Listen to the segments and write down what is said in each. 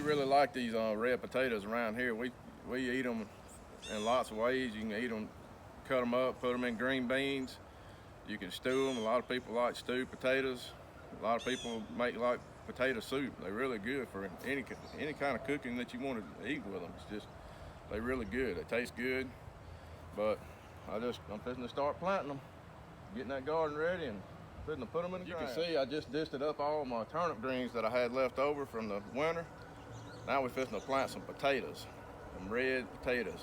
really like these red potatoes around here. We eat them in lots of ways. You can eat them, cut them up, put them in green beans. You can stew them. A lot of people like stewed potatoes. A lot of people make like potato soup. They're really good for any kind of cooking that you want to eat with them. It's just they're really good. They taste good. But I'm fixing to start planting them, getting that garden ready and put them in the ground. You can see I just disted up all my turnip greens that I had left over from the winter. Now we're fixing to plant some potatoes, some red potatoes.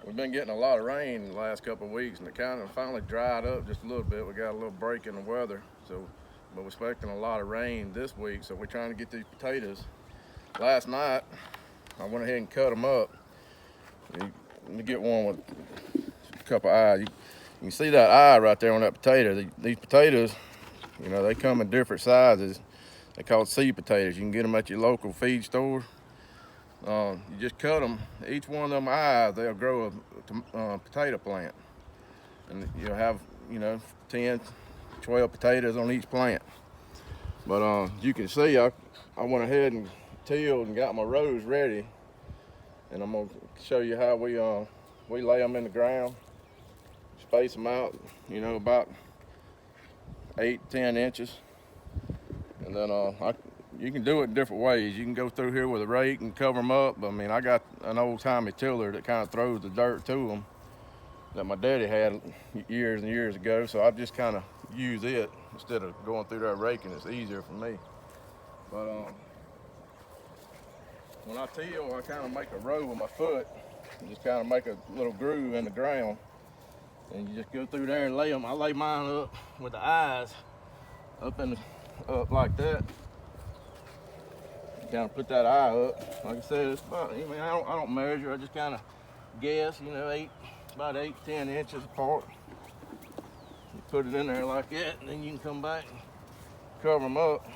We've been getting a lot of rain the last couple of weeks, and it kind of finally dried up just a little bit. We got a little break in the weather, but we're expecting a lot of rain this week, so we're trying to get these potatoes. Last night, I went ahead and cut them up. Let me get one with a couple eyes. You can see that eye right there on that potato. These potatoes, they come in different sizes. They're called seed potatoes. You can get them at your local feed store. You just cut them. Each one of them eyes, they'll grow a potato plant. And you'll have, 10, 12 potatoes on each plant. But you can see, I went ahead and tilled and got my rows ready. And I'm gonna show you how we lay them in the ground. Space them out, about 8, 10 inches. And then you can do it different ways. You can go through here with a rake and cover them up. But, I got an old-timey tiller that kind of throws the dirt to them that my daddy had years and years ago. So I just kind of use it instead of going through that rake, and it's easier for me. But when I till, I kind of make a row with my foot and just kind of make a little groove in the ground. And you just go through there and lay them. I lay mine up with the eyes up like that. Kind of put that eye up. Like I said, it's about, I don't measure. I just kind of guess, about 8, 10 inches apart. You put it in there like that, and then you can come back and cover them up.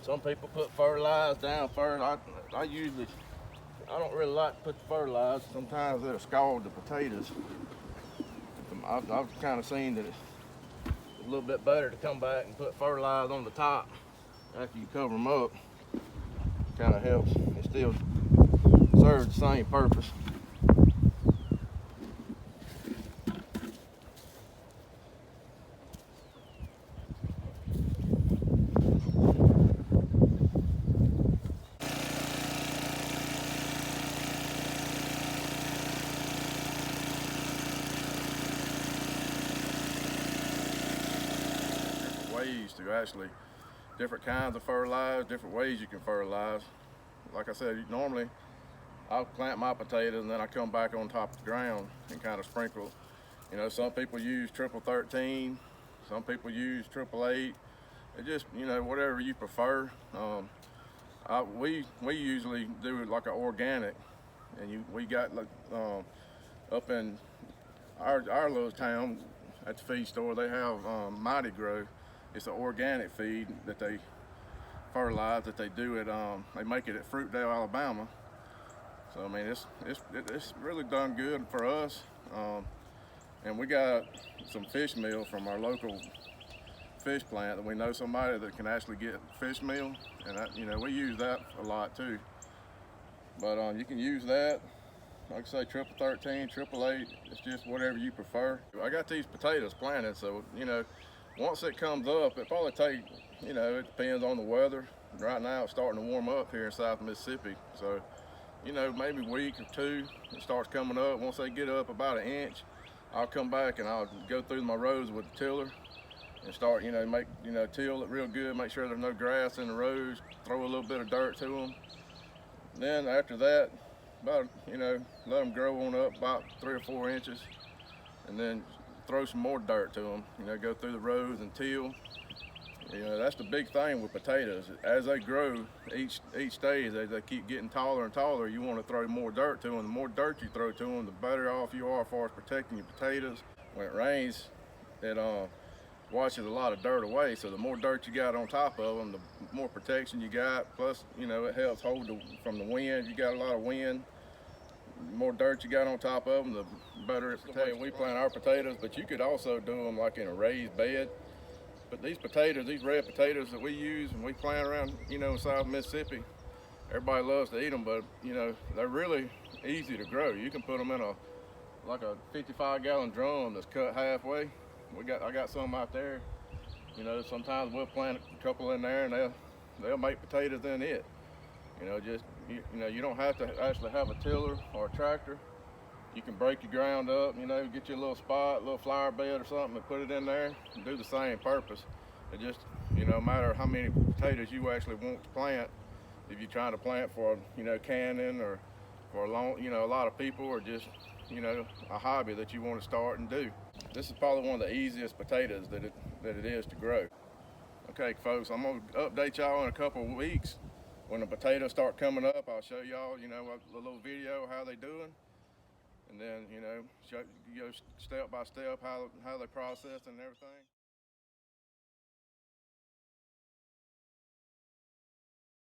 Some people put fertilizer down first. I don't really like to put the fertilizer. Sometimes it'll scald the potatoes. I've kind of seen that it's a little bit better to come back and put fertilizer on the top after you cover them up. Kind of helps. It still serves the same purpose. Ways to actually, different kinds of fertilizer, different ways you can fertilize. Like I said, normally I'll plant my potatoes and then I come back on top of the ground and kind of sprinkle. Some people use triple 13, some people use triple 8. It just, whatever you prefer. We usually do it like an organic, and we got up in our little town at the feed store, they have Mighty Grow. It's an organic feed that they fertilize, that they do it. They make it at Fruitdale, Alabama. So it's really done good for us. And we got some fish meal from our local fish plant that we know somebody that can actually get fish meal, and that, we use that a lot too. But you can use that. Like I say, triple 13, triple 8. It's just whatever you prefer. I got these potatoes planted, so once it comes up, it probably take, it depends on the weather. Right now it's starting to warm up here in South Mississippi. So, maybe a week or two, it starts coming up. Once they get up about 1 inch, I'll come back and I'll go through my rows with the tiller and start, till it real good, make sure there's no grass in the rows, throw a little bit of dirt to them. Then after that, about, let them grow on up about 3 or 4 inches, and then throw some more dirt to them, go through the rows and till. That's the big thing with potatoes. As they grow, each stage, as they keep getting taller and taller, you want to throw more dirt to them. The more dirt you throw to them, the better off you are as far as protecting your potatoes. When it rains, washes a lot of dirt away. So the more dirt you got on top of them, the more protection you got. Plus, you know, it helps hold from the wind. You got a lot of wind. The more dirt you got on top of them, the better it protects. The way we plant our potatoes, but you could also do them like in a raised bed. But these potatoes, these red potatoes that we use and we plant around, you know, in South Mississippi, everybody loves to eat them, but you know, they're really easy to grow. You can put them in like a 55-gallon drum that's cut halfway. I got some out there. You know, sometimes we'll plant a couple in there and they'll make potatoes in it. You know, just you know, you don't have to actually have a tiller or a tractor. You can break your ground up, you know, get you a little spot, a little flower bed or something, and put it in there and do the same purpose. It just, you know, no matter how many potatoes you actually want to plant, if you're trying to plant for, you know, canning or for a long, you know, a lot of people, or just, you know, a hobby that you want to start and do. This is probably one of the easiest potatoes that it is to grow. Okay, folks, I'm gonna update y'all in a couple of weeks. When the potatoes start coming up, I'll show y'all, you know, a little video of how they doing. And then, you know, show you step by step how they process and everything.